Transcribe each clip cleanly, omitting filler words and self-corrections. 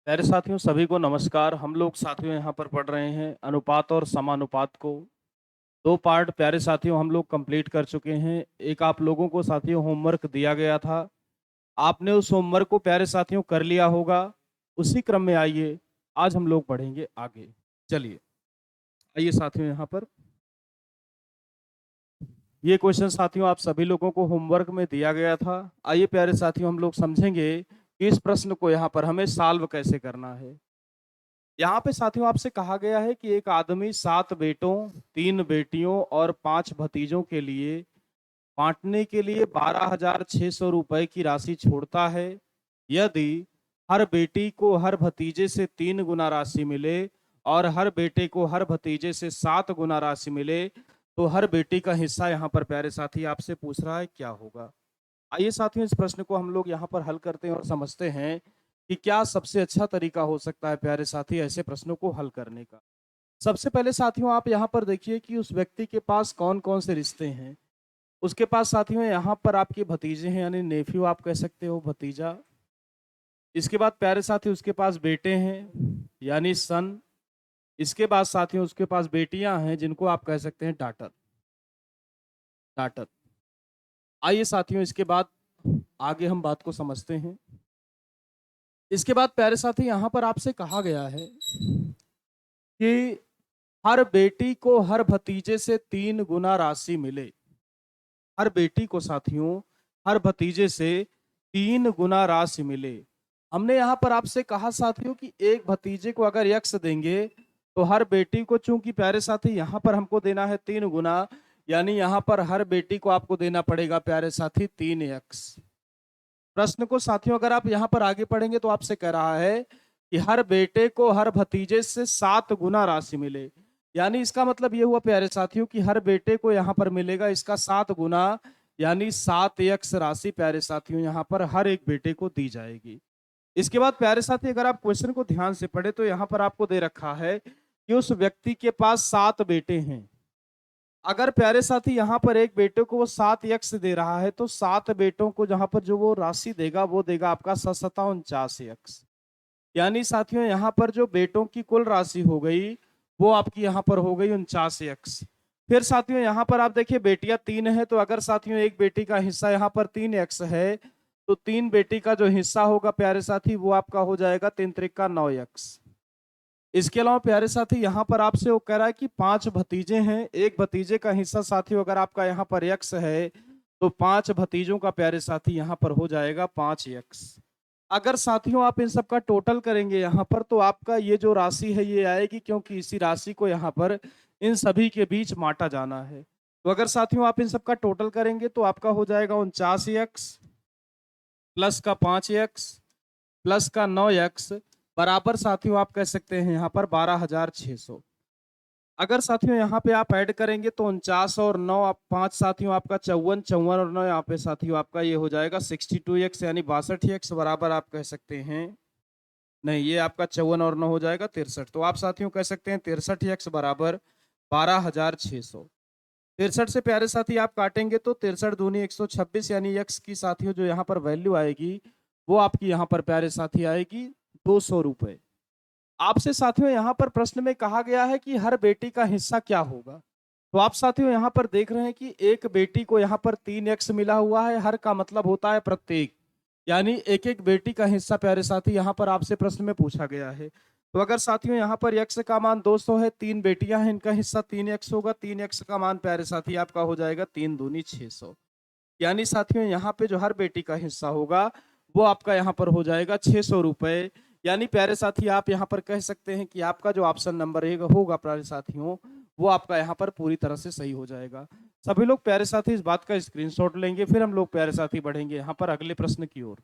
प्यारे साथियों सभी को नमस्कार। हम लोग साथियों यहाँ पर पढ़ रहे हैं अनुपात और समानुपात को। दो पार्ट प्यारे साथियों हम लोग कंप्लीट कर चुके हैं। एक आप लोगों को साथियों होमवर्क दिया गया था, आपने उस होमवर्क को प्यारे साथियों कर लिया होगा। उसी क्रम में आइए आज हम लोग पढ़ेंगे आगे। चलिए आइए साथियों यहाँ पर ये क्वेश्चन साथियों आप सभी लोगों को होमवर्क में दिया गया था। आइए प्यारे साथियों हम लोग समझेंगे कि इस प्रश्न को यहाँ पर हमें सॉल्व कैसे करना है। यहाँ पे साथियों आपसे कहा गया है कि एक आदमी 7 बेटों, 3 बेटियों और 5 भतीजों के लिए बांटने के लिए 12,600 रुपए की राशि छोड़ता है। यदि हर बेटी को हर भतीजे से 3 गुना राशि मिले और हर बेटे को हर भतीजे से 7 गुना राशि मिले तो हर बेटी का हिस्सा यहाँ पर प्यारे साथी आपसे पूछ रहा है क्या होगा। आइए साथियों इस प्रश्न को हम लोग यहाँ पर हल करते हैं और समझते हैं कि क्या सबसे अच्छा तरीका हो सकता है प्यारे साथी ऐसे प्रश्नों को हल करने का। सबसे पहले साथियों आप यहाँ पर देखिए कि उस व्यक्ति के पास कौन कौन से रिश्ते हैं। उसके पास साथियों यहाँ पर आपके भतीजे हैं, यानी नेफ्यू आप कह सकते हो, भतीजा। इसके बाद प्यारे साथी उसके पास बेटे हैं यानी सन। इसके बाद साथियों उसके पास बेटियां हैं जिनको आप कह सकते हैं डाटर। डाटर। आइए साथियों इसके बाद आगे हम बात को समझते हैं। इसके बाद प्यारे साथी यहाँ पर आपसे कहा गया है कि हर बेटी को हर भतीजे से 3 गुना राशि मिले। हर बेटी को साथियों हर भतीजे से 3 गुना राशि मिले। हमने यहाँ पर आपसे कहा साथियों कि एक भतीजे को अगर यक्स देंगे तो हर बेटी को, चूंकि प्यारे साथी यहाँ पर हमको देना है 3 गुना, यानी यहाँ पर हर बेटी को आपको देना पड़ेगा प्यारे साथी 3 यक्स। प्रश्न को साथियों अगर आप यहाँ पर आगे पढ़ेंगे तो आपसे कह रहा है कि हर बेटे को हर भतीजे से 7 गुना राशि मिले। यानी इसका मतलब ये हुआ प्यारे साथियों कि हर बेटे को यहाँ पर मिलेगा इसका 7 गुना, यानी 7 यक्स राशि प्यारे साथियों यहाँ पर हर एक बेटे को दी जाएगी। इसके बाद प्यारे साथी अगर आप क्वेश्चन को ध्यान से पढ़े तो यहाँ पर आपको दे रखा है कि उस व्यक्ति के पास 7 बेटे हैं। अगर प्यारे साथी यहाँ पर एक बेटे को वो 7 यक्स दे रहा है तो 7 बेटों को जहां पर जो वो राशि देगा वो देगा आपका 7 यक्स। यानी साथियों यहाँ पर जो बेटों की कुल राशि हो गई वो आपकी यहाँ पर हो गई 49 यक्स। फिर साथियों यहाँ पर आप देखिए बेटियां 3 है, तो अगर साथियों एक बेटी का हिस्सा यहाँ पर 3 यक्स है तो 3 बेटी का जो हिस्सा होगा प्यारे साथी वो आपका हो जाएगा 3 त्रिका 9 यक्स। इसके अलावा प्यारे साथी यहाँ पर आपसे वो कह रहा है कि 5 भतीजे हैं। एक भतीजे का हिस्सा साथियों अगर आपका यहाँ पर यक्स है तो 5 भतीजों का प्यारे साथी यहाँ पर हो जाएगा 5 यक्स। अगर साथियों आप इन सब का टोटल करेंगे यहाँ पर तो आपका ये जो राशि है ये आएगी, क्योंकि इसी राशि को यहाँ पर इन सभी के बीच बांटा जाना है। तो अगर साथियों आप इन सब का टोटल करेंगे तो आपका हो जाएगा 49 यक्स प्लस का 5 यक्स प्लस का 9 यक्स बराबर साथियों आप कह सकते हैं यहाँ पर 12,600। अगर साथियों यहाँ पे आप ऐड करेंगे तो 49 और 9 आप 5 साथियों आपका 54, 54 और 9 यहाँ पे साथियों आपका ये हो जाएगा 62 यक्स, यानी 62 यक्स बराबर आप कह सकते हैं, नहीं ये आपका 54 और 9 हो जाएगा 63। तो आप साथियों कह सकते हैं 63 यक्स बराबर 12,600। 63 से प्यारे साथी आप काटेंगे तो 63 दूनी 126, यानी यक्स की साथियों जो यहाँ पर वैल्यू आएगी वो आपकी यहाँ पर प्यारे साथी आएगी 200 रुपए। आपसे साथियों यहाँ पर प्रश्न में कहा गया है कि हर बेटी का हिस्सा क्या होगा। तो आप साथियों यहाँ पर देख रहे हैं कि एक बेटी को यहाँ पर 3 यक्स मिला हुआ है, हर का मतलब होता है प्रत्येक, यानी एक एक बेटी का हिस्सा प्यारे साथी यहाँ पर आपसे प्रश्न में पूछा गया है। तो अगर साथियों यहाँ पर यक्स का मान 200 है, 3 बेटियां हैं, इनका हिस्सा 3 यक्स होगा, 3 यक्स का मान प्यारे साथी आपका हो जाएगा 3 दूनी 600। यानी साथियों यहाँ पे जो हर बेटी का हिस्सा होगा वो आपका यहाँ पर हो जाएगा 600 रुपए। यानी प्यारे साथी आप यहाँ पर कह सकते हैं कि आपका जो ऑप्शन नंबर होगा प्यारे साथियों वो आपका यहाँ पर पूरी तरह से सही हो जाएगा। सभी लोग प्यारे साथी इस बात का स्क्रीनशॉट लेंगे, फिर हम लोग प्यारे साथी बढ़ेंगे यहाँ पर अगले प्रश्न की ओर।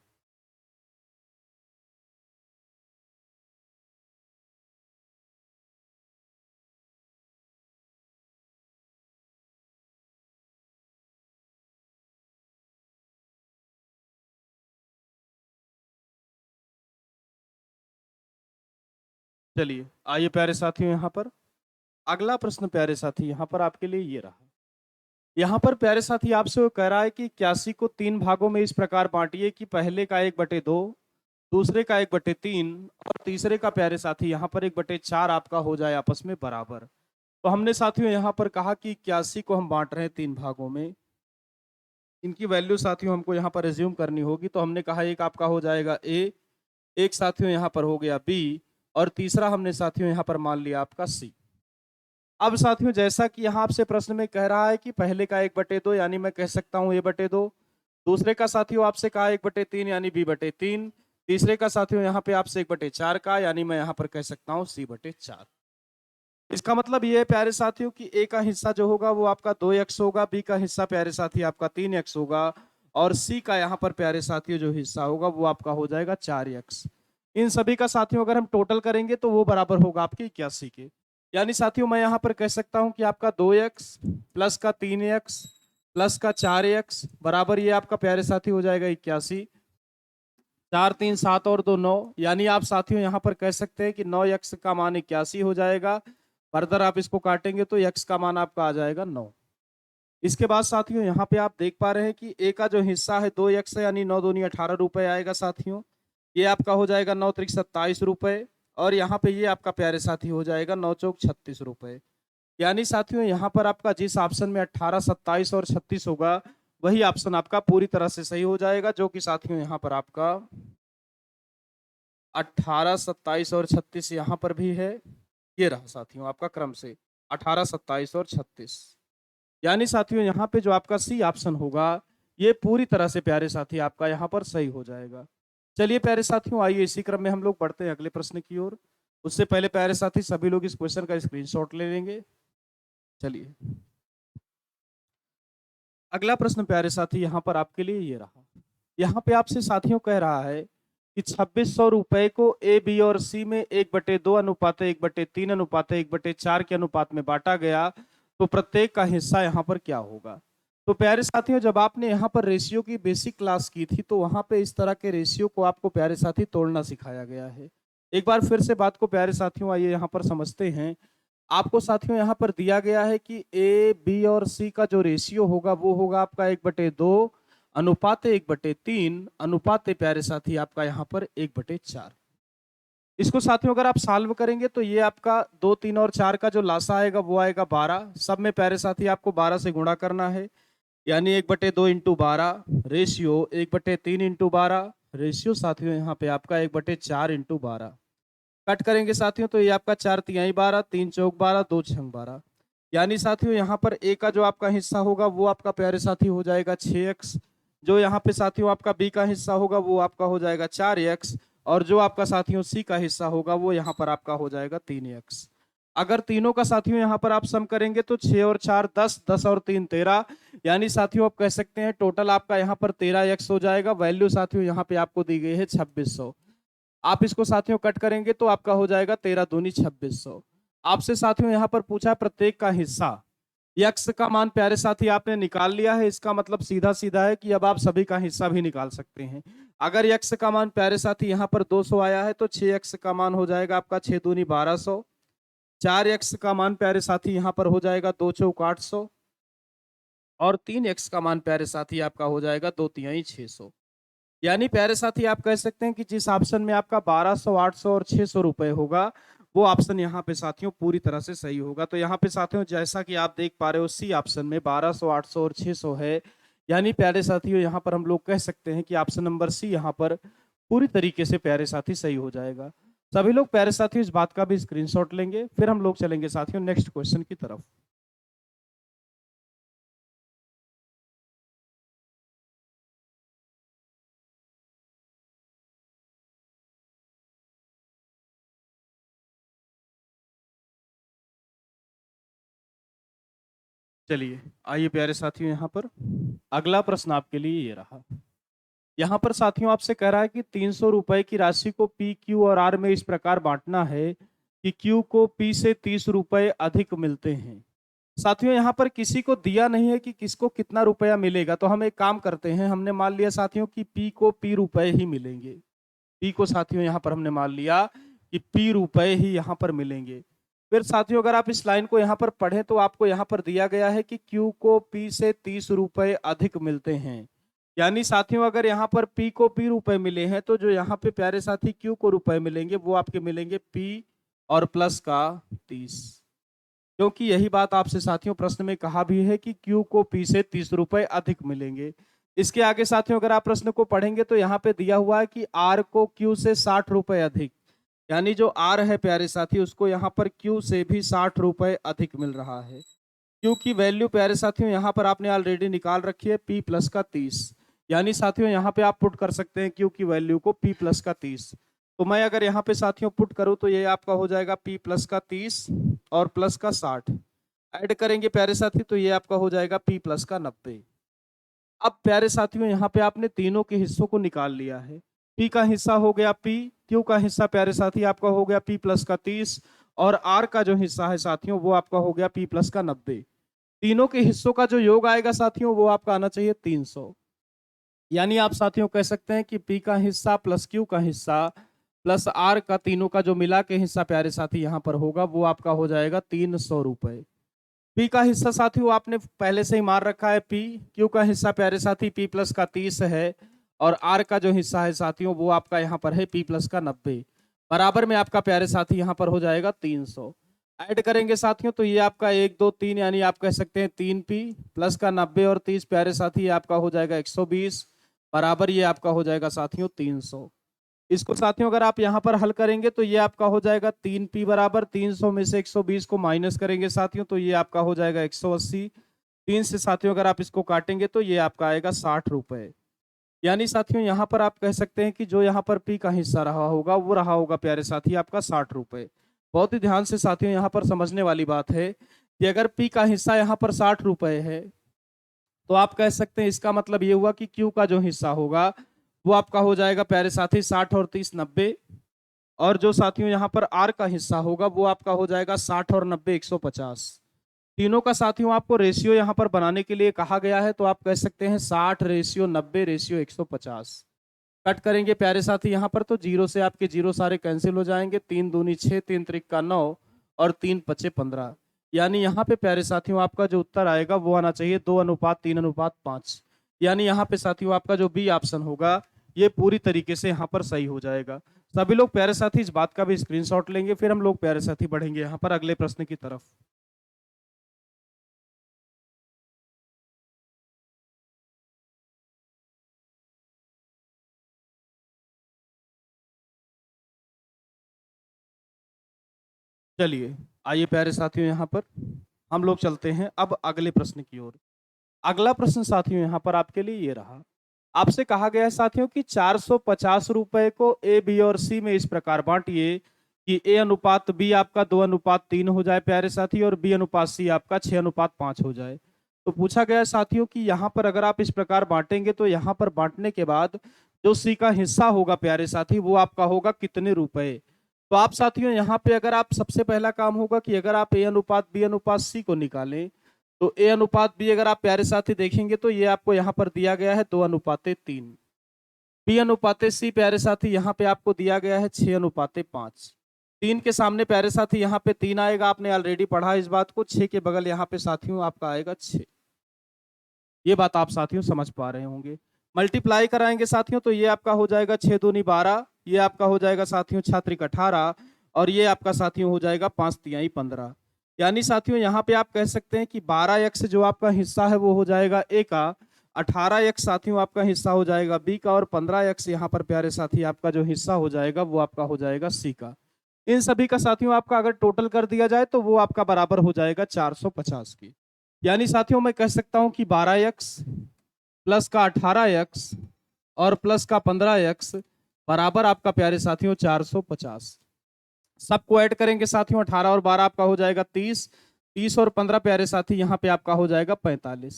चलिए आइए प्यारे साथियों यहाँ पर अगला प्रश्न प्यारे साथी यहाँ पर आपके लिए ये रहा। यहाँ पर प्यारे साथी आपसे वो कह रहा है कि 81 को 3 भागों में इस प्रकार बांटिए कि पहले का 1/2, दूसरे का 1/3 और तीसरे का प्यारे साथी यहाँ पर 1/4 आपका हो जाए आपस में बराबर। तो हमने साथियों यहाँ पर कहा कि 81 को हम बांट रहे हैं 3 भागों में। इनकी वैल्यू साथियों हमको यहाँ पर एज्यूम करनी होगी। तो हमने कहा एक आपका हो जाएगा ए, एक साथियों यहाँ पर हो गया बी और तीसरा हमने साथियों यहाँ पर मान लिया आपका सी। अब साथियों जैसा कि यहाँ आपसे प्रश्न में कह रहा है कि पहले का 1/2 यानी मैं कह सकता हूँ a/2, दूसरे का साथियों आपसे कहा 1/3 यानी b/3, तीसरे का साथियों यहाँ पे आपसे 1/4 का यानी मैं यहाँ पर कह सकता हूँ c/4। इसका मतलब ये है प्यारे साथियों कि ए का हिस्सा जो होगा वो आपका 2x होगा, बी का हिस्सा प्यारे साथी आपका 3x होगा और सी का यहाँ पर प्यारे साथियों जो हिस्सा होगा वो आपका हो जाएगा 4x। इन सभी का साथियों अगर हम टोटल करेंगे तो वो बराबर होगा आपके 81 के। यानी साथियों मैं यहाँ पर कह सकता हूँ कि आपका 2x प्लस का 3x प्लस का 4x बराबर ये आपका प्यारे साथी हो जाएगा 81। 4 3 7 और 2 9, यानी आप साथियों यहाँ पर कह सकते हैं कि 9x का मान 81 हो जाएगा। फर्दर आप इसको काटेंगे तो x का मान आपका आ जाएगा 9। इसके बाद साथियों यहाँ पे आप देख पा रहे हैं कि a का जो हिस्सा है 2x है यानी 9 दूनी 18 रुपए आएगा साथियों। ये आपका हो जाएगा 9 त्रिक 27 रुपए और यहाँ पे ये आपका प्यारे साथी हो जाएगा 9 चौक 36 रुपए। यानी साथियों यहाँ पर आपका जिस ऑप्शन में 18, 27 और 36 होगा वही ऑप्शन आपका पूरी तरह से सही हो जाएगा, जो कि साथियों यहाँ पर आपका 18, 27 और 36 यहाँ पर भी है। ये रहा साथियों आपका क्रम से 18, 27 और 36। यानी साथियों यहाँ पे जो आपका सी ऑप्शन होगा ये पूरी तरह से प्यारे साथी आपका यहाँ पर सही हो जाएगा। चलिए प्यारे साथियों आइए इसी क्रम में हम लोग बढ़ते हैं अगले प्रश्न की ओर। उससे पहले प्यारे साथी सभी लोग इस क्वेश्चन का स्क्रीनशॉट ले लेंगे। चलिए अगला प्रश्न प्यारे साथी यहाँ पर आपके लिए ये रहा। यहाँ पे आपसे साथियों कह रहा है कि 2600 रुपए को ए, बी और सी में 1/2 अनुपात 1/3 अनुपात 1/4 के अनुपात में बांटा गया, तो प्रत्येक का हिस्सा यहाँ पर क्या होगा। तो प्यारे साथियों जब आपने यहाँ पर रेशियो की बेसिक क्लास की थी तो वहां पे इस तरह के रेशियो को आपको प्यारे साथी तोड़ना सिखाया गया है। एक बार फिर से बात को प्यारे साथियों आइए यहाँ पर समझते हैं। आपको साथियों यहाँ पर दिया गया है कि ए, बी और सी का जो रेशियो होगा वो होगा आपका 1/2 अनुपात 1/3 अनुपात प्यारे साथी आपका यहाँ पर 1/4। इसको साथियों अगर आप सॉल्व करेंगे तो ये आपका 2, 3 और 4 का जो लासा आएगा वो आएगा 12। सब में प्यारे साथी आपको 12 से गुणा करना है, यानी 1/2 इंटू 12 रेशियो 1/3 इंटू 12 रेशियो साथियों यहाँ पे आपका 1/4 इंटू 12। कट करेंगे साथियों तो ये आपका 4 तिहाई 12, 3 चौक 12, 2 छंग 12। यानी साथियों यहाँ पर ए का जो आपका हिस्सा होगा वो आपका प्यारे साथी हो जाएगा 6x। जो यहाँ पे साथियों आपका बी का हिस्सा होगा वो आपका हो जाएगा 4x और जो आपका साथियों सी का हिस्सा होगा वो यहाँ पर आपका हो जाएगा 3x। अगर तीनों का साथियों यहाँ पर आप सम करेंगे तो 6 और 4 10, 10 और 3 13, यानी साथियों आप कह सकते हैं टोटल आपका यहाँ पर 13x हो जाएगा। वैल्यू साथियों यहाँ पे आपको दी गई है 2600। आप इसको साथियों कट करेंगे तो आपका हो जाएगा 13 दूनी 2600। आपसे साथियों यहाँ पर पूछा प्रत्येक का हिस्सा। यक्स का मान प्यारे साथी आपने निकाल लिया है, इसका मतलब सीधा सीधा है कि अब आप सभी का हिस्सा भी निकाल सकते हैं। अगर यक्स का मान प्यारे साथी यहाँ पर 200 आया है तो 6x का मान हो जाएगा आपका 6 दूनी 1200। 4x का मान प्यारे साथी यहाँ पर हो जाएगा 2 चौक 800 और 3x का मान प्यारे साथी आपका हो जाएगा 2 तिहाई 600। यानी प्यारे साथी आप कह सकते हैं कि जिस ऑप्शन में आपका 1200, 800 और 600 रुपए होगा वो ऑप्शन यहाँ पे साथियों पूरी तरह से सही होगा। तो यहाँ पे साथियों जैसा कि आप देख पा रहे हो सी ऑप्शन में 1200, 800 और 600 है। यानी प्यारे साथियों यहाँ पर हम लोग कह सकते हैं कि ऑप्शन नंबर सी यहाँ पर पूरी तरीके से प्यारे साथी सही हो जाएगा। सभी लोग प्यारे साथियों इस बात का भी स्क्रीनशॉट लेंगे, फिर हम लोग चलेंगे साथियों नेक्स्ट क्वेश्चन की तरफ। चलिए आइए प्यारे साथियों यहाँ पर अगला प्रश्न आपके लिए ये रहा। यहाँ पर साथियों आपसे कह रहा है कि 300 रुपए की राशि को पी, क्यू और आर में इस प्रकार बांटना है कि क्यू को पी से 30 रुपए अधिक मिलते हैं। साथियों यहाँ पर किसी को दिया नहीं है कि किसको कितना रुपया मिलेगा, तो हम एक काम करते हैं। हमने मान लिया साथियों कि पी को पी रुपए ही मिलेंगे। पी को साथियों यहाँ पर हमने मान लिया कि पी रुपए ही यहाँ पर मिलेंगे। फिर साथियों अगर आप इस लाइन को यहाँ पर पढ़ें तो आपको यहाँ पर दिया गया है कि क्यू को पी से 30 रुपए अधिक मिलते हैं। यानी साथियों अगर यहाँ पर P को P रुपए मिले हैं तो जो यहाँ पे प्यारे साथी Q को रुपए मिलेंगे वो आपके मिलेंगे P और प्लस का 30, क्योंकि यही बात आपसे साथियों प्रश्न में कहा भी है कि Q को P से 30 रुपए अधिक मिलेंगे। इसके आगे साथियों अगर आप प्रश्न को पढ़ेंगे तो यहाँ पे दिया हुआ है कि R को Q से 60 रुपए अधिक, यानी जो R है प्यारे साथी उसको यहाँ पर Q से भी 60 रुपए अधिक मिल रहा है। Q की वैल्यू प्यारे साथियों यहाँ पर आपने ऑलरेडी निकाल रखी है P प्लस का 30, यानी साथियों यहाँ पे आप पुट कर सकते हैं Q की वैल्यू को P प्लस का 30। तो मैं अगर यहाँ पे साथियों पुट करूँ तो ये आपका हो जाएगा P प्लस का 30 और प्लस का 60, ऐड करेंगे प्यारे साथी तो ये आपका हो जाएगा P प्लस का 90। अब प्यारे साथियों यहाँ पे आपने तीनों के हिस्सों को निकाल लिया है। P का हिस्सा हो गया P, Q का हिस्सा प्यारे साथी आपका हो गया P प्लस का 30 और R का जो हिस्सा है साथियों वो आपका हो गया P प्लस का 90। तीनों के हिस्सों का जो योग आएगा साथियों वो आपका आना चाहिए 300, यानी आप साथियों कह सकते हैं कि P का हिस्सा प्लस Q का हिस्सा प्लस R का तीनों का जो मिला के हिस्सा प्यारे साथी यहाँ पर होगा वो आपका हो जाएगा 300 रुपए। P का हिस्सा साथियों आपने पहले से ही मार रखा है P, Q का हिस्सा प्यारे साथी P प्लस का 30 है और R का जो हिस्सा है साथियों वो आपका यहाँ पर है P प्लस का 90, बराबर में आपका प्यारे साथी यहाँ पर हो जाएगा 300। ऐड करेंगे साथियों तो ये आपका 1 2 3 यानी आप कह सकते हैं 3P प्लस का 90 और 30 प्यारे साथी आपका हो जाएगा 120, बराबर ये आपका हो जाएगा साथियों 300। इसको साथियों अगर आप यहाँ पर हल करेंगे तो ये आपका हो जाएगा 3P बराबर 300 में से 120 को माइनस करेंगे साथियों तो ये आपका हो जाएगा 180। 3 से साथियों अगर आप इसको काटेंगे तो ये आपका आएगा 60 रुपए। यानी साथियों यहाँ पर आप कह सकते हैं कि जो यहाँ पर P का हिस्सा रहा होगा वो रहा होगा प्यारे साथी आपका 60 रुपए। बहुत ही ध्यान से साथियों यहाँ पर समझने वाली बात है कि अगर P का हिस्सा यहाँ पर 60 रुपए है तो आप कह सकते हैं इसका मतलब ये हुआ कि Q का जो हिस्सा होगा वो आपका हो जाएगा प्यारे साथी 60 और 30 90, और जो साथियों यहाँ पर R का हिस्सा होगा वो आपका हो जाएगा 60 और 90 150। तीनों का साथियों आपको रेशियो यहाँ पर बनाने के लिए कहा गया है तो आप कह सकते हैं 60 रेशियो 90 रेशियो 150। कट करेंगे प्यारे साथी यहाँ पर तो जीरो से आपके जीरो सारे कैंसिल हो जाएंगे, 3 दूनी 6 3 त्रिक 9 और 3 पचे 15, यानी यहाँ पे प्यारे साथियों आपका जो उत्तर आएगा वो आना चाहिए 2:3:5, यानी यहाँ पे साथियों आपका जो बी ऑप्शन होगा ये पूरी तरीके से यहाँ पर सही हो जाएगा। सभी लोग प्यारे साथी इस बात का भी स्क्रीनशॉट लेंगे, फिर हम लोग प्यारे साथी बढ़ेंगे यहाँ पर अगले प्रश्न की तरफ। चलिए आइए प्यारे साथियों यहाँ पर हम लोग चलते हैं अब अगले प्रश्न की ओर। अगला प्रश्न साथियों यहाँ पर आपके लिए ये रहा। आपसे कहा गया है साथियों कि 450 रुपए को ए बी और सी में इस प्रकार बांटिए कि ए अनुपात बी आपका 2:3 हो जाए प्यारे साथी और बी अनुपात सी आपका 6:5 हो जाए। तो पूछा गया है साथियों कि यहाँ पर अगर आप इस प्रकार बांटेंगे तो यहाँ पर बांटने के बाद जो सी का हिस्सा होगा प्यारे साथी वो आपका होगा कितने रुपए। तो आप साथियों यहाँ पे अगर आप सबसे पहला काम होगा कि अगर आप ए अनुपात बी अनुपात सी को निकालें तो ए अनुपात बी अगर आप प्यारे साथी देखेंगे तो ये आपको यहाँ पर दिया गया है 2:3। बी अनुपाते सी प्यारे साथी यहाँ पे आपको दिया गया है 6:5। 3 के सामने प्यारे साथी यहाँ पे 3 आएगा, आपने ऑलरेडी पढ़ा इस बात को। 6 के बगल यहाँ पे साथियों आपका आएगा 6। ये बात आप साथियों समझ पा रहे होंगे। मल्टीप्लाई कराएंगे साथियों तो ये आपका हो जाएगा 6 दूनी 12, ये आपका हो जाएगा साथियों 6 त्रिक 18 और ये आपका साथियों हो जाएगा 5 तिहाई 15। यानी साथियों यहाँ पे आप कह सकते हैं कि 12x जो आपका हिस्सा है वो हो जाएगा ए का, 18x साथियों आपका हिस्सा हो जाएगा बी का और 15x यहाँ पर प्यारे साथी आपका जो हिस्सा हो जाएगा वो आपका हो जाएगा सी का। इन सभी का साथियों आपका अगर टोटल कर दिया जाए तो वो आपका बराबर हो जाएगा 450 की। यानी साथियों मैं कह सकता हूं कि 12x प्लस का 18x और प्लस का 15x बराबर आपका प्यारे साथियों 450। सबको ऐड करेंगे साथियों 18 और 12 आपका हो जाएगा 30, 30 और 15 प्यारे साथी यहाँ पे आपका हो जाएगा 45।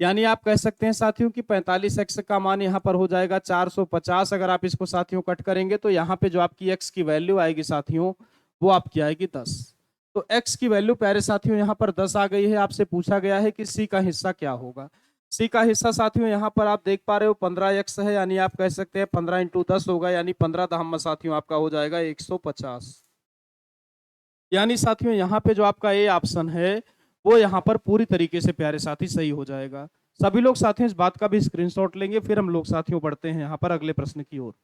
यानी आप कह सकते हैं साथियों कि 45x का मान यहाँ पर हो जाएगा 450। अगर आप इसको साथियों कट करेंगे तो यहाँ पे जो आपकी x की वैल्यू आएगी साथियों वो आपकी आएगी 10। तो x की वैल्यू प्यारे साथियों यहाँ पर 10 आ गई है। आपसे पूछा गया है कि c का हिस्सा क्या होगा। c का हिस्सा साथियों यहाँ पर आप देख पा रहे हो 15x है, यानी आप कह सकते हैं 15 × 10 होगा, यानी 15 दहम साथियों आपका हो जाएगा 150। यानी साथियों यहाँ पे जो आपका ए ऑप्शन है वो यहाँ पर पूरी तरीके से प्यारे साथी सही हो जाएगा। सभी लोग साथियों इस बात का भी स्क्रीनशॉट लेंगे, फिर हम लोग साथियों बढ़ते हैं यहाँ पर अगले प्रश्न की ओर।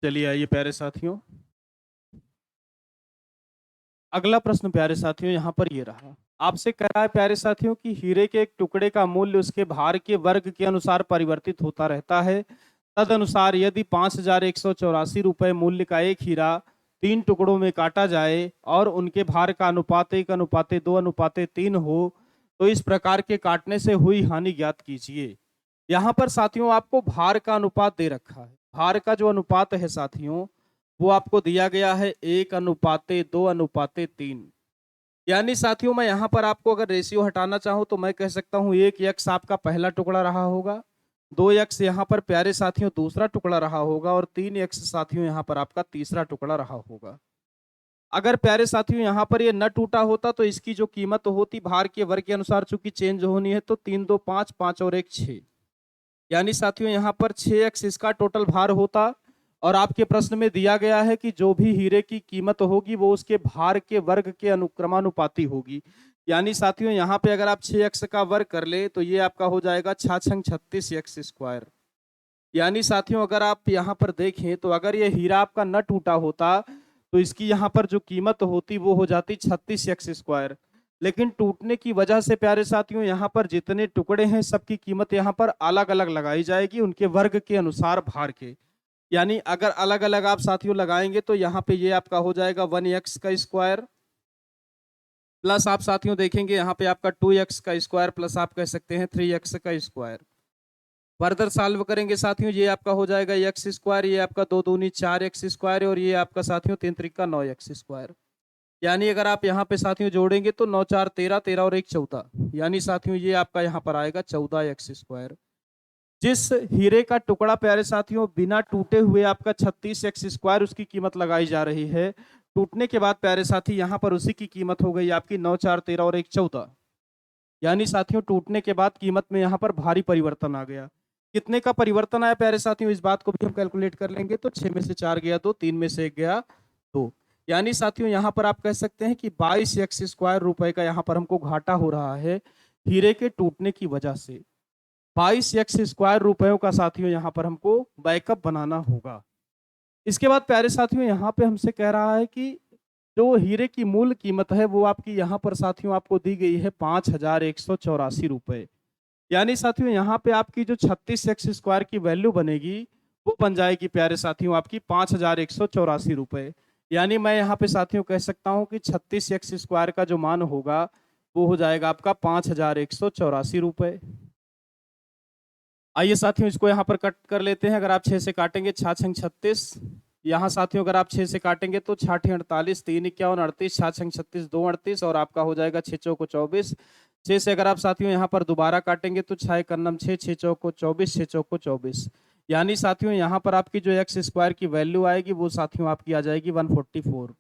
चलिए आइए प्यारे साथियों, अगला प्रश्न प्यारे साथियों यहाँ पर ये रहा। आपसे कह रहा है प्यारे साथियों कि हीरे के एक टुकड़े का मूल्य उसके भार के वर्ग के अनुसार परिवर्तित होता रहता है। तदनुसार यदि 5,184 रुपए मूल्य का एक हीरा 3 टुकड़ों में काटा जाए और उनके भार का अनुपात 1:2:3 हो, तो इस प्रकार के काटने से हुई हानि ज्ञात कीजिए। यहाँ पर साथियों आपको भार का अनुपात दे रखा है। भार का जो अनुपात है साथियों, वो आपको दिया गया है 1:2:3। यानी साथियों मैं यहाँ पर आपको अगर रेशियो हटाना चाहूँ तो मैं कह सकता हूँ 1 यक्स आपका पहला टुकड़ा रहा होगा, 2 यक्स यहाँ पर प्यारे साथियों दूसरा टुकड़ा रहा होगा और 3 यक्स साथियों यहाँ पर आपका तीसरा टुकड़ा रहा होगा। अगर प्यारे साथियों यहाँ पर ये न टूटा होता तो इसकी जो कीमत होती भार के वर्ग के अनुसार चूंकि चेंज होनी है, तो 3 2 5 5 और 1 6, यानी साथियों यहाँ पर 6x इसका टोटल भार होता। और आपके प्रश्न में दिया गया है कि जो भी हीरे की कीमत होगी वो उसके भार के वर्ग के अनुक्रमानुपाती होगी। यानी साथियों यहाँ पे अगर आप 6x का वर्ग कर ले तो ये आपका हो जाएगा 6×36 x²। यानी साथियों अगर आप यहाँ पर देखें तो अगर ये हीरा आपका न टूटा होता तो इसकी यहाँ पर जो कीमत होती वो हो जाती 36x²। लेकिन टूटने की वजह से प्यारे साथियों यहाँ पर जितने टुकड़े हैं सबकी कीमत यहाँ पर अलग अलग लगाई जाएगी उनके वर्ग के अनुसार भार के। यानी अगर अलग अलग आप साथियों लगाएंगे तो यहाँ पे ये आपका हो जाएगा 1x² प्लस आप साथियों देखेंगे यहाँ पे आपका 2x² प्लस आप कह सकते हैं 3x²। फर्दर सॉल्व करेंगे साथियों ये आपका हो जाएगा x², ये आपका 2 दूनी 4x² और ये आपका साथियों 3 त्रिका 9x²। यानी अगर आप यहाँ पे साथियों जोड़ेंगे तो 9 4 13, 13 और 1 14, यानी साथियों ये आपका यहाँ पर आएगा 14x²। जिस हीरे का टुकड़ा प्यारे साथियों बिना टूटे हुए आपका 36x² उसकी कीमत लगाई जा रही है, टूटने के बाद प्यारे साथी यहाँ पर उसी की कीमत हो गई आपकी 9 4 13 और 1 14। यानी साथियों टूटने के बाद कीमत में यहाँ पर भारी परिवर्तन आ गया। कितने का परिवर्तन आया प्यारे साथियों, इस बात को भी हम कैलकुलेट कर लेंगे। तो 6 में से 4 गया 2, 3 में से 1 गया 2। यानी साथियों यहाँ पर आप कह सकते हैं कि 22x² रुपए का यहाँ पर हमको घाटा हो रहा है हीरे के टूटने की वजह से। 22x² रुपयों का साथियों यहाँ पर हमको बैकअप बनाना होगा। इसके बाद प्यारे साथियों यहाँ पे हमसे कह रहा है कि जो हीरे की मूल कीमत है वो आपकी यहाँ पर साथियों आपको दी गई है 5,184 रुपए। यानी साथियों यहाँ पे आपकी जो 36x² की वैल्यू बनेगी वो बन जाएगी प्यारे साथियों आपकी 5,184 रुपए। यानी मैं यहाँ पे साथियों कह सकता हूँ कि 36x² का जो मान होगा वो हो जाएगा आपका 5,184 रुपए। आइए साथियों इसको यहाँ पर कट कर लेते हैं। अगर आप 6 से काटेंगे 6 छंग 36, यहाँ साथियों अगर आप 6 से काटेंगे तो 6 48, 3 51 38, 6 छंग 36 2 38 और आपका हो जाएगा 6 चौको 24। 6 से अगर आप साथियों यहाँ पर दोबारा काटेंगे तो 6 1 6, 6 चौको 24, 6 चौको 24। यानी साथियों यहाँ पर आपकी जो x² की वैल्यू आएगी वो साथियों आपकी आ जाएगी 144।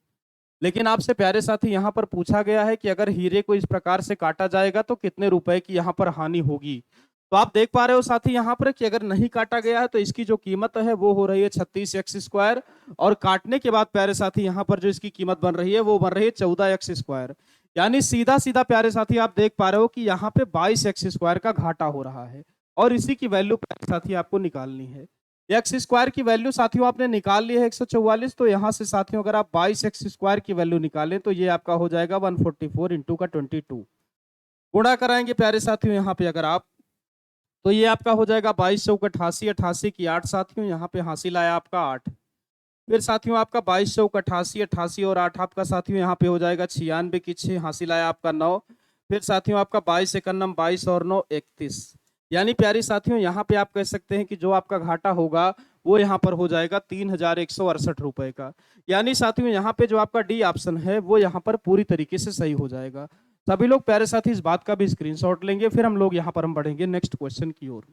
लेकिन आपसे प्यारे साथी यहाँ पर पूछा गया है कि अगर हीरे को इस प्रकार से काटा जाएगा तो कितने रुपए की यहाँ पर हानि होगी। तो आप देख पा रहे हो साथी यहाँ पर कि अगर नहीं काटा गया है तो इसकी जो कीमत है वो हो रही है 36x²। और काटने के बाद प्यारे साथी यहाँ पर जो इसकी कीमत बन रही है वो बन रही है 14x²। यानी सीधा सीधा प्यारे साथी आप देख पा रहे हो कि यहाँ पे 22x² का घाटा हो रहा है और इसी की वैल्यू प्यारे साथी आपको निकालनी है। x² की वैल्यू साथियों आपने निकाल ली है 144, तो यहाँ से साथियों अगर आप 22x² की वैल्यू निकालें तो ये आपका हो जाएगा 144 इंटू का 22। गुणा कराएंगे प्यारे साथियों यहाँ पे अगर आप, तो ये आपका हो जाएगा 22 चौक 88, 88 की 8 साथियों यहाँ पे हासिल आया आपका 8। फिर साथियों आपका 22 चौक 88, 88 और 8 आपका साथियों यहाँ पे हो जाएगा 96 की 6 हासिल आया आपका 9। फिर साथियों आपका 22 एकन्नम 22 और 9 31। यानी प्यारी साथियों यहाँ पे आप कह सकते हैं कि जो आपका घाटा होगा वो यहाँ पर हो जाएगा 3,168 रुपए का। यानी साथियों यहाँ पे जो आपका डी ऑप्शन है वो यहाँ पर पूरी तरीके से सही हो जाएगा। सभी लोग प्यारे साथी इस बात का भी स्क्रीनशॉट लेंगे, फिर हम लोग यहाँ पर हम बढ़ेंगे नेक्स्ट क्वेश्चन की ओर।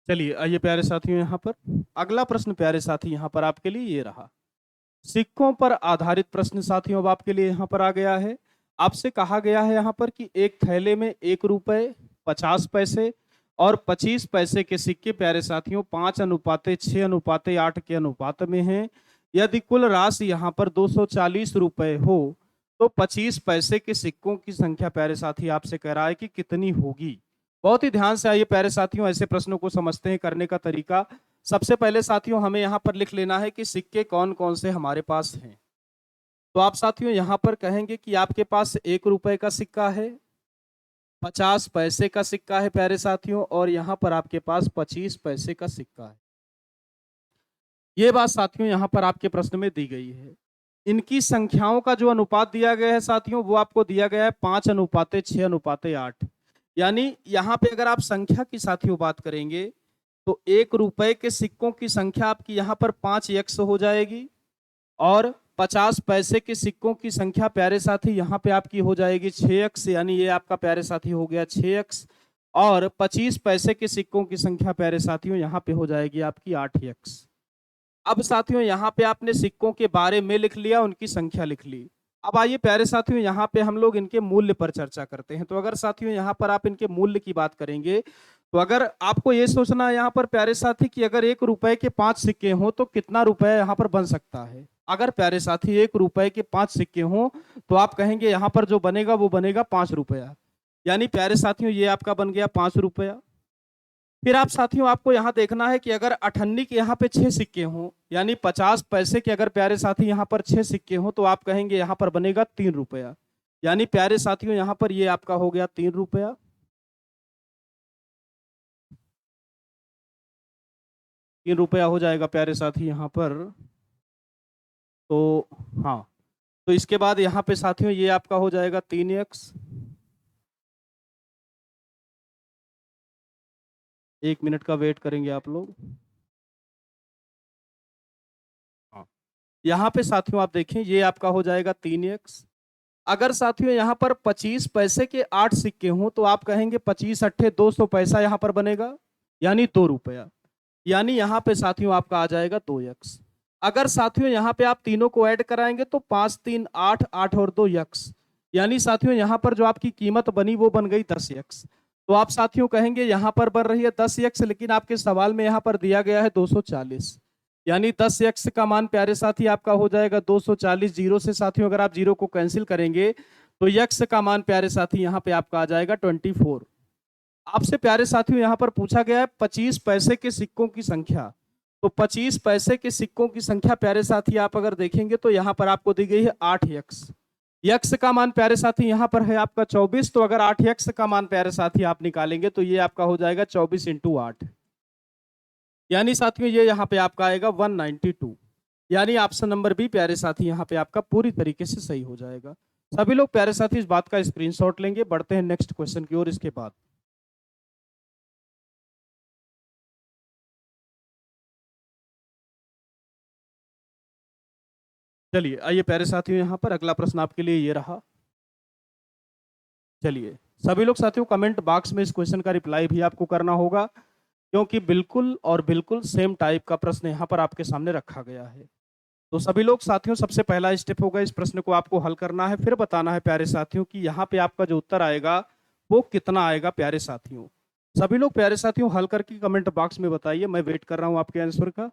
चलिए आइए प्यारे साथियों, यहाँ पर अगला प्रश्न प्यारे साथी यहाँ पर आपके लिए ये रहा। सिक्कों पर आधारित प्रश्न साथियों अब आपके लिए यहाँ पर आ गया है। आपसे कहा गया है यहाँ पर कि एक थैले में 1 रुपए, 50 पैसे और 25 पैसे के सिक्के प्यारे साथियों 5:6:8 के अनुपात में हैं। यदि कुल राशि यहाँ पर 240 रुपए हो तो 25 पैसे के सिक्कों की संख्या प्यारे साथी आपसे कह रहा है कि कितनी होगी। बहुत ही ध्यान से आइए प्यारे साथियों, ऐसे प्रश्नों को समझते हैं करने का तरीका। सबसे पहले साथियों हमें यहाँ पर लिख लेना है कि सिक्के कौन कौन से हमारे पास हैं। तो आप साथियों यहाँ पर कहेंगे कि आपके पास 1 रुपए का सिक्का है, 50 पैसे का सिक्का है प्यारे साथियों, और यहाँ पर आपके पास 25 पैसे का सिक्का है। ये बात साथियों यहाँ पर आपके प्रश्न में दी गई है। इनकी संख्याओं का जो अनुपात दिया गया है साथियों, वो आपको दिया गया है 5:6:8। यानी यहाँ पे अगर आप संख्या की साथियों बात करेंगे तो 1 रुपए के सिक्कों की संख्या आपकी यहाँ पर 5x हो जाएगी, और 50 पैसे के सिक्कों की संख्या प्यारे साथी यहाँ पे आपकी हो जाएगी 6x, यानी ये आपका प्यारे साथी हो गया 6x। और 25 पैसे के सिक्कों की संख्या प्यारे साथियों यहाँ पे हो जाएगी आपकी 8x। अब साथियों यहाँ पे आपने सिक्कों के बारे में लिख लिया, उनकी संख्या लिख ली। अब आइए प्यारे साथियों यहाँ पे हम लोग इनके मूल्य पर चर्चा करते हैं। तो अगर साथियों यहाँ पर आप इनके मूल्य की बात करेंगे तो अगर आपको ये सोचना है यहाँ पर प्यारे साथी कि अगर 1 रुपए के 5 सिक्के हों तो कितना रुपए यहाँ पर बन सकता है। अगर प्यारे साथी 1 रुपए के 5 सिक्के हों तो आप कहेंगे यहाँ पर जो बनेगा वो बनेगा 5 रुपया। यानी प्यारे साथियों ये आपका बन गया 5 रुपया। फिर आप साथियों आपको यहाँ देखना है कि अगर 98 के यहाँ पे 6 सिक्के हों, यानी 50 पैसे के अगर प्यारे साथी यहाँ पर 6 सिक्के हों तो आप कहेंगे यहाँ पर बनेगा 3 रुपया। यानी प्यारे साथियों यहाँ पर ये आपका हो गया 3 रुपया। 3 रुपया हो जाएगा प्यारे साथी यहाँ पर। तो हाँ, तो इसके बाद यहाँ पे साथियों ये आपका हो जाएगा 3x। 1 मिनट का वेट करेंगे आप लोग। हाँ, यहाँ पे साथियों आप देखें ये आपका हो जाएगा 3x। अगर साथियों यहाँ पर 25 पैसे के 8 सिक्के हों तो आप कहेंगे 25 × 200 पैसा यहाँ पर बनेगा, यानी 2 रुपया। यानी यहाँ पे साथियों आपका आ जाएगा 2x। अगर साथियों यहाँ पे आप तीनों को ऐड कराएंगे तो 5 3 8 8 और 2x, यानी साथियों यहाँ पर जो आपकी कीमत बनी वो बन गई 10x। तो आप साथियों कहेंगे यहाँ पर बन रही है 10x, लेकिन आपके सवाल में यहाँ पर दिया गया है 240, यानी 10x का मान प्यारे साथी आपका हो जाएगा 240। जीरो से साथियों अगर आप जीरो को कैंसिल करेंगे तो x का मान प्यारे साथी यहाँ पे आपका आ जाएगा 24। आपसे प्यारे साथियों यहाँ पर पूछा गया है 25 पैसे के सिक्कों की संख्या। तो 25 पैसे के सिक्कों की संख्या प्यारे साथी आप अगर देखेंगे तो यहाँ पर आपको दी गई है 8x। यक्स का मान प्यारे साथी यहाँ पर है आपका 24, तो अगर 8x का मान प्यारे साथी आप निकालेंगे तो ये आपका हो जाएगा 24 × 8, यानी साथियों ये यहाँ पे आपका आएगा 192। यानी ऑप्शन नंबर बी प्यारे साथी यहाँ पे आपका पूरी तरीके से सही हो जाएगा। सभी लोग प्यारे साथी इस बात का स्क्रीनशॉट लेंगे। बढ़ते हैं नेक्स्ट क्वेश्चन की ओर इसके बाद। चलिए आइए प्यारे साथियों यहाँ पर अगला प्रश्न आपके लिए ये रहा। चलिए सभी लोग साथियों कमेंट बॉक्स में इस क्वेश्चन का रिप्लाई भी आपको करना होगा, क्योंकि बिल्कुल और बिल्कुल सेम टाइप का प्रश्न यहाँ पर आपके सामने रखा गया है। तो सभी लोग साथियों सबसे पहला स्टेप होगा इस प्रश्न को आपको हल करना है, फिर बताना है प्यारे साथियों कि यहाँ पे आपका जो उत्तर आएगा वो कितना आएगा प्यारे साथियों। सभी लोग प्यारे साथियों हल करके कमेंट बॉक्स में बताइए, मैं वेट कर रहा हूँ आपके आंसर का।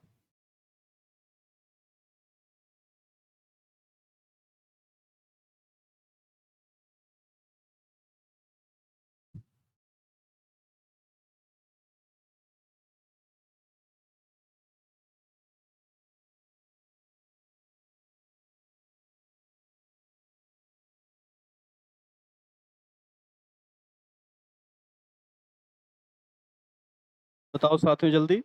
बताओ साथियों जल्दी।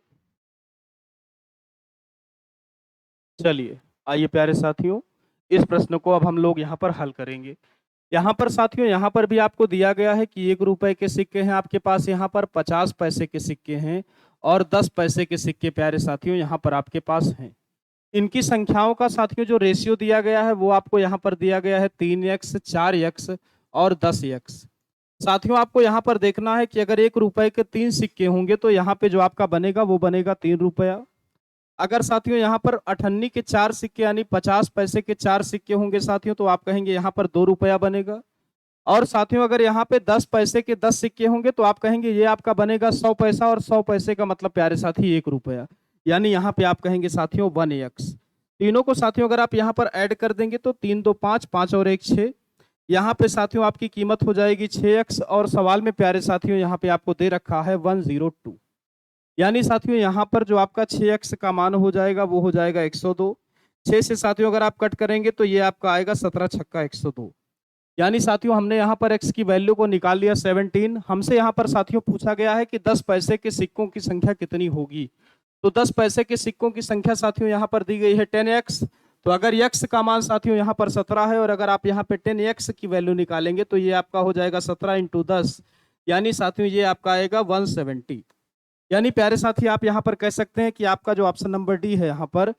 चलिए आइए प्यारे साथियों इस प्रश्न को अब हम लोग यहाँ पर हल करेंगे। यहाँ पर साथियों यहाँ पर भी आपको दिया गया है कि 1 रुपए के सिक्के हैं आपके पास, यहाँ पर 50 पैसे के सिक्के हैं और 10 पैसे के सिक्के प्यारे साथियों यहाँ पर आपके पास हैं। इनकी संख्याओं का साथियों जो रेशियो दिया गया है वो आपको यहाँ पर दिया गया है 3x, 4x और 10x। साथियों आपको यहाँ पर देखना है कि अगर 1 रुपए के 3 सिक्के होंगे तो यहाँ पे जो आपका बनेगा वो बनेगा 3 रुपया। अगर साथियों यहाँ पर 98 के 4 सिक्के यानी 50 पैसे के 4 सिक्के होंगे साथियों, तो आप कहेंगे यहाँ पर 2 रुपया बनेगा। और साथियों अगर यहाँ पे 10 पैसे के 10 सिक्के होंगे तो आप कहेंगे ये आपका बनेगा 100 पैसा, और 100 पैसे का मतलब प्यारे साथी 1 रुपया। यानी यहाँ पे आप कहेंगे साथियों 1x। तीनों को साथियों अगर आप यहाँ पर ऐड कर देंगे तो 3 2 5, 5 और 1 6। यहाँ पे साथियों आपकी कीमत हो जाएगी 6x, और सवाल में प्यारे साथियों यहाँ पे आपको दे रखा है 102। यानी साथियों यहाँ पर जो आपका 6x का मान हो जाएगा वो हो जाएगा 102। 6 से साथियों अगर आप कट करेंगे तो ये आपका आएगा 17 छक्का 102। यानी साथियों हमने यहाँ पर x की वैल्यू को निकाल लिया 17। हमसे यहाँ पर साथियों पूछा गया है कि 10 पैसे के सिक्कों की संख्या कितनी होगी। तो 10 पैसे के सिक्कों की संख्या साथियों यहाँ पर दी गई है 10x। तो अगर x का मान साथियों यहाँ पर 17 है, और अगर आप यहाँ पे 10x की वैल्यू निकालेंगे तो ये आपका हो जाएगा 17 इंटू 10। यानी साथियों ये आपका आएगा 170। यानी प्यारे साथी आप यहाँ पर कह सकते हैं कि आपका जो ऑप्शन नंबर डी है यहाँ पर,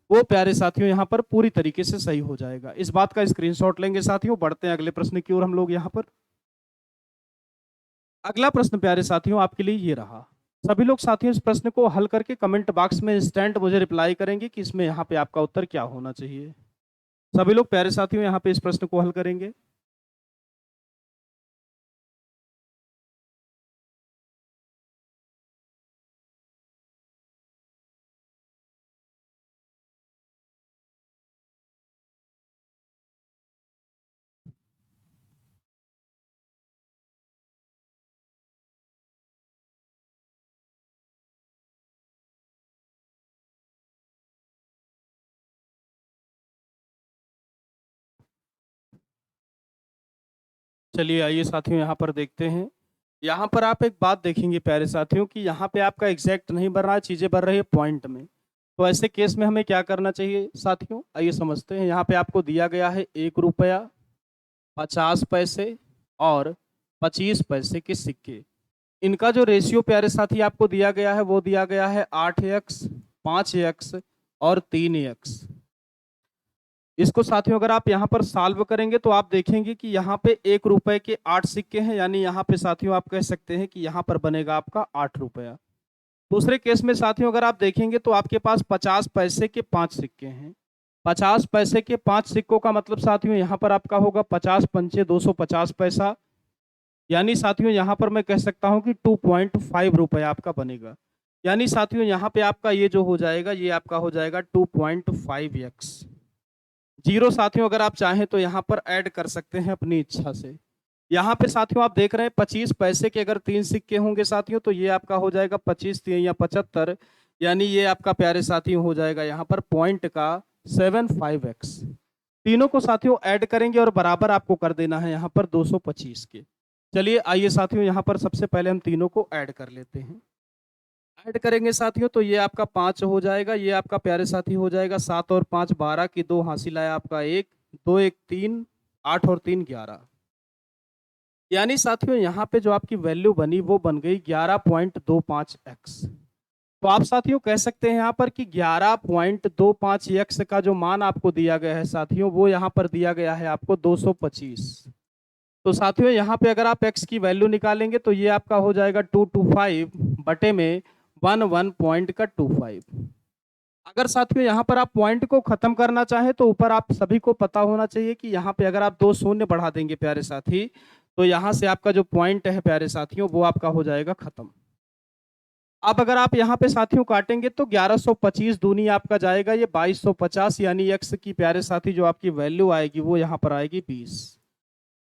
वो प्यारे साथियों यहाँ पर पूरी तरीके से सही हो जाएगा। इस बात का स्क्रीनशॉट लेंगे साथियों। बढ़ते हैं अगले प्रश्न की ओर हम लोग यहाँ पर। अगला प्रश्न प्यारे साथियों आपके लिए ये रहा। सभी लोग साथियों इस प्रश्न को हल करके कमेंट बॉक्स में इंस्टेंट मुझे रिप्लाई करेंगे कि इसमें यहाँ पे आपका उत्तर क्या होना चाहिए। सभी लोग प्यारे साथियों यहाँ पे इस प्रश्न को हल करेंगे। चलिए आइए साथियों यहाँ पर देखते हैं। यहाँ पर आप एक बात देखेंगे प्यारे साथियों कि यहाँ पे आपका एग्जैक्ट नहीं बन रहा है, चीजें बन रही है पॉइंट में। तो ऐसे केस में हमें क्या करना चाहिए साथियों, आइए समझते हैं। यहाँ पे आपको दिया गया है 1 रुपया, 50 पैसे और 25 पैसे के सिक्के। इनका जो रेशियो प्यारे साथी आपको दिया गया है वो दिया गया है 8x, 5x और 3x। इसको साथियों अगर आप यहाँ पर सॉल्व करेंगे तो आप देखेंगे कि यहाँ पे 1 रुपए के 8 सिक्के हैं, यानी यहाँ पे साथियों आप कह सकते हैं कि यहाँ पर बनेगा आपका 8 रुपया। दूसरे केस में साथियों अगर आप देखेंगे तो आपके पास 50 पैसे के 5 सिक्के हैं। 50 पैसे के 5 सिक्कों का मतलब साथियों यहाँ पर आपका होगा 50 पंचे 250 पैसा। यानी साथियों यहाँ पर मैं कह सकता हूँ कि 2.5 रुपया आपका बनेगा। यानी साथियों यहाँ पे आपका ये जो हो जाएगा ये आपका हो जाएगा 2.5x। जीरो साथियों अगर आप चाहें तो यहाँ पर ऐड कर सकते हैं अपनी इच्छा से। यहाँ पे साथियों आप देख रहे हैं 25 पैसे के अगर 3 सिक्के होंगे साथियों तो ये आपका हो जाएगा 25 3 या 75। यानी ये आपका प्यारे साथियों हो जाएगा यहाँ पर पॉइंट का 75x। तीनों को साथियों ऐड करेंगे और बराबर आपको कर देना है यहाँ पर 225 के। चलिए आइए साथियों यहाँ पर सबसे पहले हम तीनों को ऐड कर लेते हैं। ऐड करेंगे साथियों तो ये आपका 5 हो जाएगा, ये आपका प्यारे साथी हो जाएगा 7 और 5 12 की 2 हासिल आया आपका 1, 2 1 3, 8 और 3 11। यानी साथियों यहाँ पे जो आपकी वैल्यू बनी वो बन गई 11.25x। तो आप साथियों कह सकते हैं यहाँ पर कि 11.25x का जो मान आपको दिया गया है साथियों वो यहाँ पर दिया गया है आपको 225। तो साथियों यहाँ पे अगर आप x की वैल्यू निकालेंगे तो ये आपका हो जाएगा 225 बटे में 1 पॉइंट का 25। अगर साथियों यहाँ पर आप पॉइंट को खत्म करना चाहें तो ऊपर आप सभी को पता होना चाहिए कि यहाँ पे अगर आप 2 शून्य बढ़ा देंगे प्यारे साथी तो यहाँ से आपका जो पॉइंट है प्यारे साथियों वो आपका हो जाएगा खत्म। अब अगर आप यहाँ पे साथियों काटेंगे तो 1125 दूनी आपका जाएगा ये 2250, यानी x की प्यारे साथी जो आपकी वैल्यू आएगी वो यहाँ पर आएगी 20।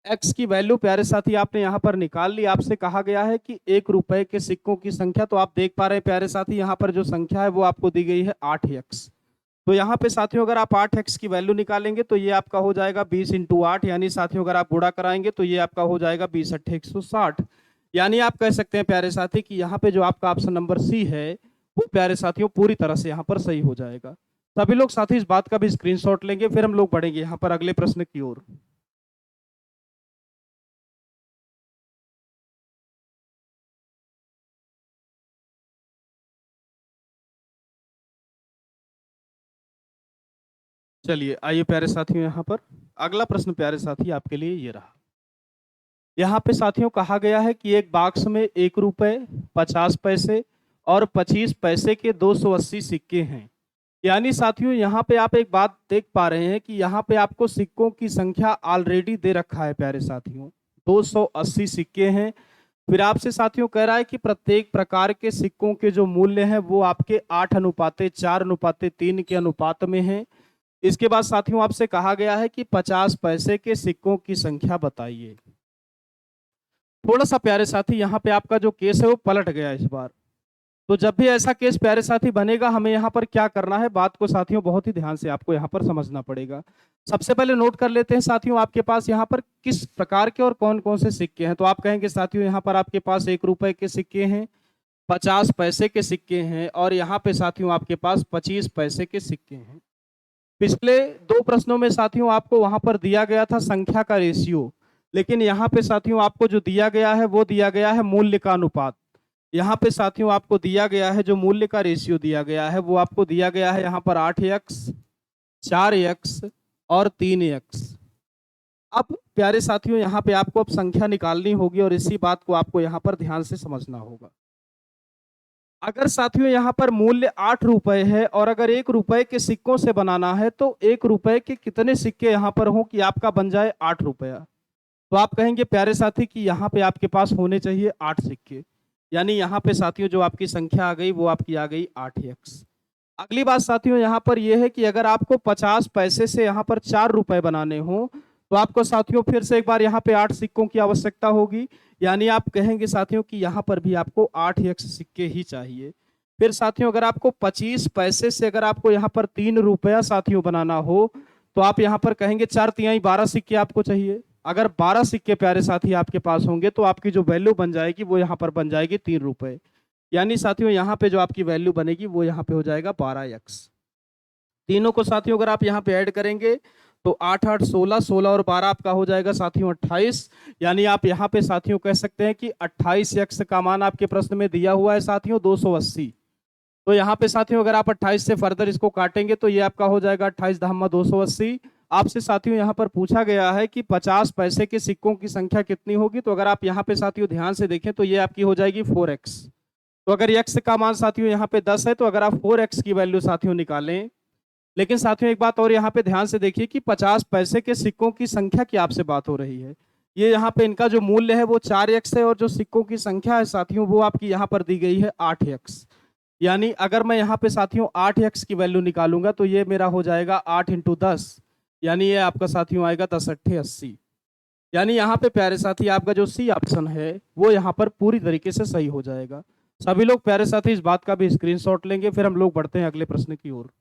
x की वैल्यू प्यारे साथी आपने यहाँ पर निकाल ली। आपसे कहा गया है कि 1 रुपए के सिक्कों की संख्या, तो आप देख पा रहे हैं प्यारे साथी यहाँ पर जो संख्या है वो आपको दी गई है 8x। तो यहाँ पे साथियों अगर आप 8x की वैल्यू निकालेंगे तो ये आपका हो जाएगा 20 इंटू 8, यानी साथियों अगर आप गुणा कराएंगे तो ये आपका हो जाएगा 20 अट्ठे 160। यानी आप कह सकते हैं प्यारे साथी कि यहाँ पे जो आपका ऑप्शन नंबर सी है वो प्यारे साथियों पूरी तरह से यहाँ पर सही हो जाएगा। सभी लोग साथी इस बात का भी स्क्रीनशॉट लेंगे, फिर हम लोग बढ़ेंगे यहाँ पर अगले प्रश्न की ओर। चलिए आइए प्यारे साथियों यहाँ पर अगला प्रश्न प्यारे साथी आपके लिए ये रहा। यहाँ पे साथियों कहा गया है कि एक बॉक्स में 1 रुपए, 50 पैसे और 25 पैसे के 280 सिक्के हैं। यानी साथियों यहाँ पे आप एक बात देख पा रहे हैं कि यहाँ पे आपको सिक्कों की संख्या ऑलरेडी दे रखा है प्यारे साथियों, 280 सिक्के हैं। फिर आपसे साथियों कह रहा है कि प्रत्येक प्रकार के सिक्कों के जो मूल्य हैं वो आपके 8:4:3 के अनुपात में हैं। इसके बाद साथियों आपसे कहा गया है कि 50 पैसे के सिक्कों की संख्या बताइए। थोड़ा सा प्यारे साथी यहाँ पे आपका जो केस है वो पलट गया इस बार। तो जब भी ऐसा केस प्यारे साथी बनेगा, हमें यहाँ पर क्या करना है, बात को साथियों बहुत ही ध्यान से आपको यहाँ पर समझना पड़ेगा। सबसे पहले नोट कर लेते हैं साथियों, आपके पास यहाँ पर किस प्रकार के और कौन कौन से सिक्के हैं। तो आप कहेंगे साथियों यहाँ पर आपके पास 1 रुपए के सिक्के हैं, 50 पैसे के सिक्के हैं और यहाँ पे साथियों आपके पास 25 पैसे के सिक्के हैं। पिछले 2 प्रश्नों में साथियों आपको वहां पर दिया गया था संख्या का रेशियो, लेकिन यहाँ पे साथियों आपको जो दिया गया है वो दिया गया है मूल्य का अनुपात। यहाँ पे साथियों आपको दिया गया है जो मूल्य का रेशियो दिया गया है वो आपको दिया गया है यहाँ पर 8x, 4x और 3x। अब प्यारे साथियों यहाँ पे आपको अब संख्या निकालनी होगी और इसी बात को आपको यहाँ पर ध्यान से समझना होगा। अगर साथियों यहाँ पर मूल्य 8 रुपए है और अगर 1 रुपए के सिक्कों से बनाना है तो 1 रुपए के कितने सिक्के यहाँ पर हों कि आपका बन जाए 8 रुपया। तो आप कहेंगे प्यारे साथी कि यहाँ पे आपके पास होने चाहिए 8 सिक्के, यानी यहाँ पे साथियों जो आपकी संख्या आ गई वो आपकी आ गई 8x। अगली बात साथियों यहाँ पर यह है कि अगर आपको 50 पैसे से यहाँ पर 4 रुपए बनाने हो तो आपको साथियों फिर से एक बार यहाँ पे 8 सिक्कों की आवश्यकता होगी, यानी आप कहेंगे साथियों कि यहाँ पर भी आपको 8x सिक्के ही चाहिए। फिर साथियों अगर आपको 25 पैसे से अगर आपको यहाँ पर 3 रुपया साथियों बनाना हो तो आप यहाँ पर कहेंगे 4×3 12 सिक्के आपको चाहिए। अगर 12 सिक्के प्यारे साथी आपके पास होंगे तो आपकी जो वैल्यू बन जाएगी वो यहाँ पर बन जाएगी 3 रुपए, यानी साथियों यहाँ पे जो आपकी वैल्यू बनेगी वो यहाँ पे हो जाएगा 12x। तीनों को साथियों अगर आप यहाँ पे ऐड करेंगे तो 8 8 16, 16 और 12 आपका हो जाएगा साथियों 28, यानी आप यहाँ पे साथियों कह सकते हैं कि 28x का मान आपके प्रश्न में दिया हुआ है साथियों 280। तो यहाँ पे साथियों अगर आप 28 से फर्दर इसको काटेंगे तो ये आपका हो जाएगा 28 धामा 280। आपसे साथियों यहाँ पर पूछा गया है कि 50 पैसे के सिक्कों की संख्या कितनी होगी, तो अगर आप यहाँ पे साथियों ध्यान से देखें तो ये आपकी हो जाएगी 4x। तो अगर x का मान साथियों यहाँ पे 10 है तो अगर आप 4x की वैल्यू साथियों निकालें, लेकिन साथियों एक बात और यहाँ पे ध्यान से देखिए कि 50 पैसे के सिक्कों की संख्या की आपसे बात हो रही है। ये यहाँ पे इनका जो मूल्य है वो 4x है और जो सिक्कों की संख्या है साथियों वो आपकी यहाँ पर दी गई है 8x। यानी अगर मैं यहाँ पे साथियों 8x की वैल्यू निकालूंगा तो ये मेरा हो जाएगा 8 × 10, यानी ये आपका साथियों आएगा 10 8 80। यानी यहाँ पे प्यारे साथी आपका जो सी ऑप्शन है वो यहाँ पर पूरी तरीके से सही हो जाएगा। सभी लोग प्यारे साथी इस बात का भी स्क्रीनशॉट लेंगे, फिर हम लोग बढ़ते हैं अगले प्रश्न की ओर।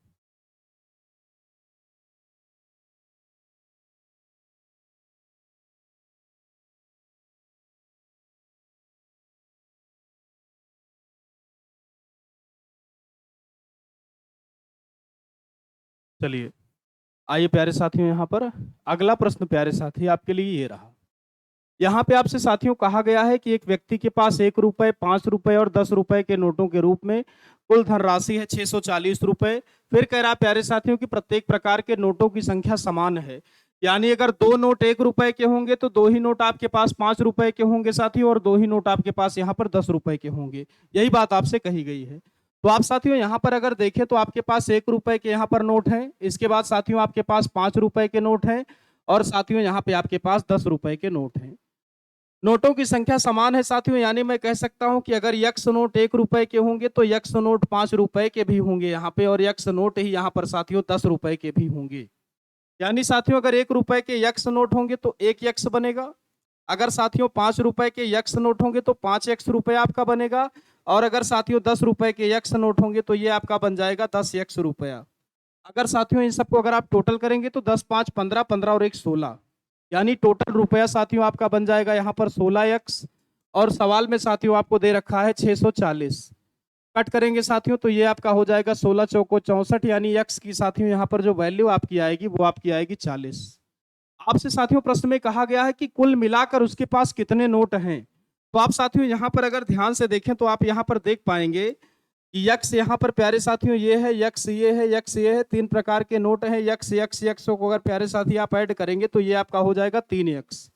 चलिए आइए प्यारे साथियों यहाँ पर अगला प्रश्न प्यारे साथी आपके लिए ये रहा। यहाँ पे आपसे साथियों कहा गया है कि एक व्यक्ति के पास 1 रुपए, 5 रुपए और 10 रुपए के नोटों के रूप में कुल धनराशि है 640 रुपए। फिर कह रहा है प्यारे साथियों कि प्रत्येक प्रकार के नोटों की संख्या समान है, यानी अगर 2 नोट 1 रुपए के होंगे तो 2 ही नोट आपके पास 5 रुपए के होंगे साथियों और 2 ही नोट आपके पास यहाँ पर 10 रुपए के होंगे। यही बात आपसे कही गई है। तो आप साथियों यहाँ पर अगर देखें तो आपके पास 1 रुपए के यहाँ पर नोट हैं, इसके बाद साथियों आपके पास 5 रुपए के नोट हैं और साथियों यहाँ पे आपके पास 10 रुपए के नोट हैं। नोटों की संख्या समान है साथियों, यानी मैं कह सकता हूं कि अगर यक्स नोट 1 रुपए के होंगे तो यक्स नोट 5 रुपए के भी होंगे यहाँ पे और यक्स नोट ही यहाँ पर साथियों 10 रुपए के भी होंगे। यानी साथियों अगर 1 रुपए के यक्स नोट होंगे तो 1 यक्स बनेगा, अगर साथियों 5 रुपए के यक्स नोट होंगे तो 5 यक्स रुपए आपका बनेगा और अगर साथियों 10 रुपए के यक्स नोट होंगे तो ये आपका बन जाएगा 10 यक्स रुपया। अगर साथियों इन सबको अगर आप टोटल करेंगे तो 10 5 15, 15 और 1 16, यानी टोटल रुपया साथियों आपका बन जाएगा यहाँ पर 16x और सवाल में साथियों आपको दे रखा है 640। कट करेंगे साथियों तो ये आपका हो जाएगा 16 चौको 64, यानी x की साथियों यहाँ पर जो वैल्यू आपकी आएगी वो आपकी आएगी 40। आपसे साथियों प्रश्न में कहा गया है कि कुल मिलाकर उसके पास कितने नोट हैं। तो आप साथियों यहाँ पर अगर ध्यान से देखें तो आप यहाँ पर देख पाएंगे कि यक्स यहाँ पर प्यारे साथियों ये है, यक्स ये है, यक्स ये है, 3 प्रकार के नोट हैं। यक्स यक्स यक्स को अगर प्यारे साथी आप ऐड करेंगे तो ये आपका हो जाएगा 3x।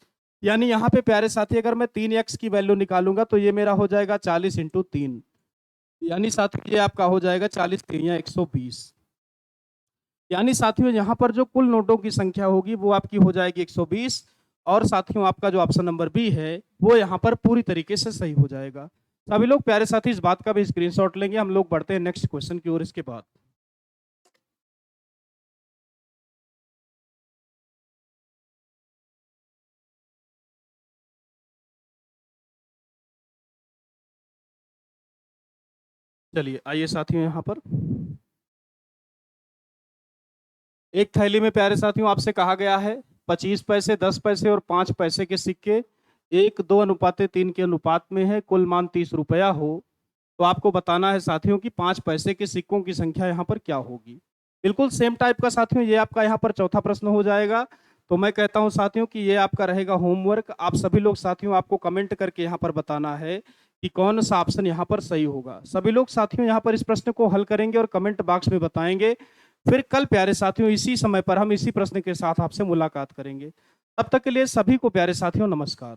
यानी यहाँ पे प्यारे साथी अगर मैं 3x की वैल्यू निकालूंगा तो ये मेरा हो जाएगा 40 इंटू 3, यानी साथियों ये आपका हो जाएगा 40 3 120। यानी साथियों यहाँ पर जो कुल नोटों की संख्या होगी वो आपकी हो जाएगी 120। और साथियों आपका जो ऑप्शन नंबर बी है वो यहाँ पर पूरी तरीके से सही हो जाएगा। सभी लोग प्यारे साथी इस बात का भी स्क्रीनशॉट लेंगे। हम लोग बढ़ते हैं नेक्स्ट क्वेश्चन की ओर इसके बाद। चलिए आइए साथियों यहाँ पर एक थैली में प्यारे साथियों आपसे कहा गया है 25 पैसे, 10 पैसे और 5 पैसे के सिक्के 1:2:3 के अनुपात में है, कुल मान 30 रुपया हो, तो आपको बताना है साथियों कि 5 पैसे के सिक्कों की संख्या यहाँ पर क्या होगी। बिल्कुल सेम टाइप का साथियों ये आपका यहाँ पर चौथा प्रश्न हो जाएगा। तो मैं कहता हूँ साथियों कि ये आपका रहेगा होमवर्क। आप सभी लोग साथियों आपको कमेंट करके यहाँ पर बताना है कि कौन सा ऑप्शन यहाँ पर सही होगा। सभी लोग साथियों यहाँ पर इस प्रश्न को हल करेंगे और कमेंट बॉक्स में बताएंगे। फिर कल प्यारे साथियों इसी समय पर हम इसी प्रश्न के साथ आपसे मुलाकात करेंगे। तब तक के लिए सभी को प्यारे साथियों नमस्कार।